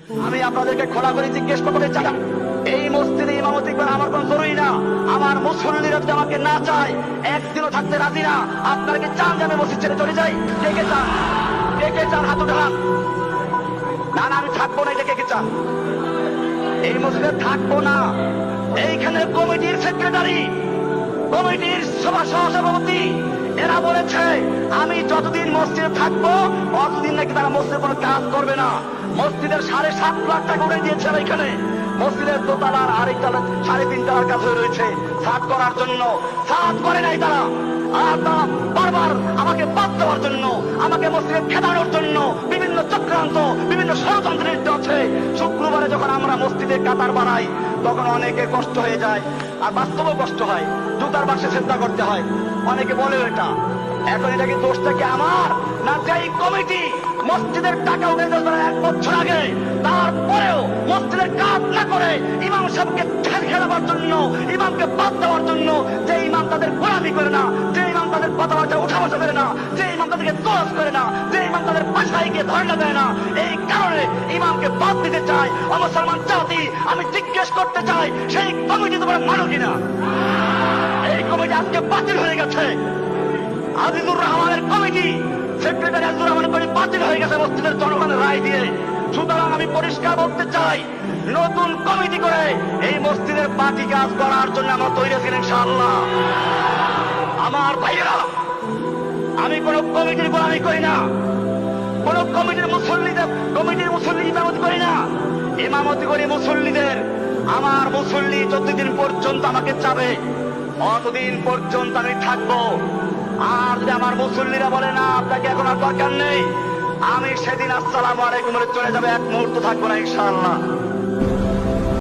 আমি আপনাদেরকে খোলা করে জিজ্ঞেস করতে চাই, এই মসজিদে ইমামতি করা আমার কোন জরুরি না। আমার মুসল্লিরা যদি আমাকে না চায়, একদিনও থাকতে রাজি না। আপনারা কি চান যে আমি মসজিদ ছেড়ে চলে যাই? কে কে চান? কে কে চান হাত উঠান। না না, আমি থাকবো না, এটা কে কে চান? এই মসজিদে থাকবো না। এইখানে কমিটির সেক্রেটারি, কমিটির সভাপতি এরা বলেছে আমি যতদিন মসজিদে থাকবো অতদিন নাকি তারা মসজিদে কোনো কাজ করবে না। মসজিদের 7.5 লাখ টাকা উঠে দিয়েছে এখানে। মসজিদের দোতলার আরেক তলা 3.5 তলার কাছে রয়েছে ছাদ করার জন্য। ছাদ করে নাই তারা। আর তারা বারবার আমাকে বাদ দেওয়ার জন্য, আমাকে মসজিদে খেদানোর জন্য বিভিন্ন চক্রান্ত, বিভিন্ন ষড়যন্ত্র লিপ্ত আছে। শুক্রবারে যখন আমরা মসজিদে কাতার বানাই তখন অনেকে কষ্ট হয়ে যায়, আর বাস্তবেও কষ্ট হয়, জুতার বাক্সে চিন্তা করতে হয়। অনেকে বলে এটা। এখন এটা কি দোষটা কি আমার না যেই কমিটি মসজিদের টাকা উঠে 1 বছর আগে, তারপরেও মসজিদের কাজ না করে ইমাম সাহেবকে খেলাবার জন্য, ইমামকে বাদ দেওয়ার জন্য, যে ইমাম তাদের গোলামি করে না, যে ইমাম তাদের কথাবার্তা উঠা বসা করে না, যে ইমাম তাদেরকে তোয়াজ করে না, যে ইমাম তাদের বাসায় গিয়ে ধর্ণা দেয় না, এই কারণে ইমামকে বাদ দিতে চায় মুসলমান জাতি। আমি জিজ্ঞেস করতে চাই, সেই কমিটি তোমরা মানো কিনা? এই কমিটি আজকে বাতিল হয়ে গেছে। আজিজুর রহমানের কমিটি, সেক্রেটারি আজিজুর রহমানের কমিটি বাতিল হয়ে গেছে মসজিদের জনগণের রায় দিয়ে। সুতরাং আমি পরিষ্কার বলতে চাই, নতুন কমিটি করে এই মসজিদের বাকি কাজ করার জন্য আমরা তৈরি আছি ইনশাআল্লাহ। আমার ভাইয়েরা, আমি কোন কমিটির গোলামি করি না, কোন কমিটির মুসল্লি ইমামতি করি না। ইমামতি করি মুসল্লিদের। আমার মুসল্লি যতদিন পর্যন্ত আমাকে চাবে অতদিন পর্যন্ত আমি থাকবো। আর যদি আমার মুসল্লিরা বলে না আপনাকে এখন আর দরকার নেই, আমি সেদিন আসসালামু আলাইকুম বলে চলে যাবে, এক মুহূর্ত থাকবো না ইনশাআল্লাহ।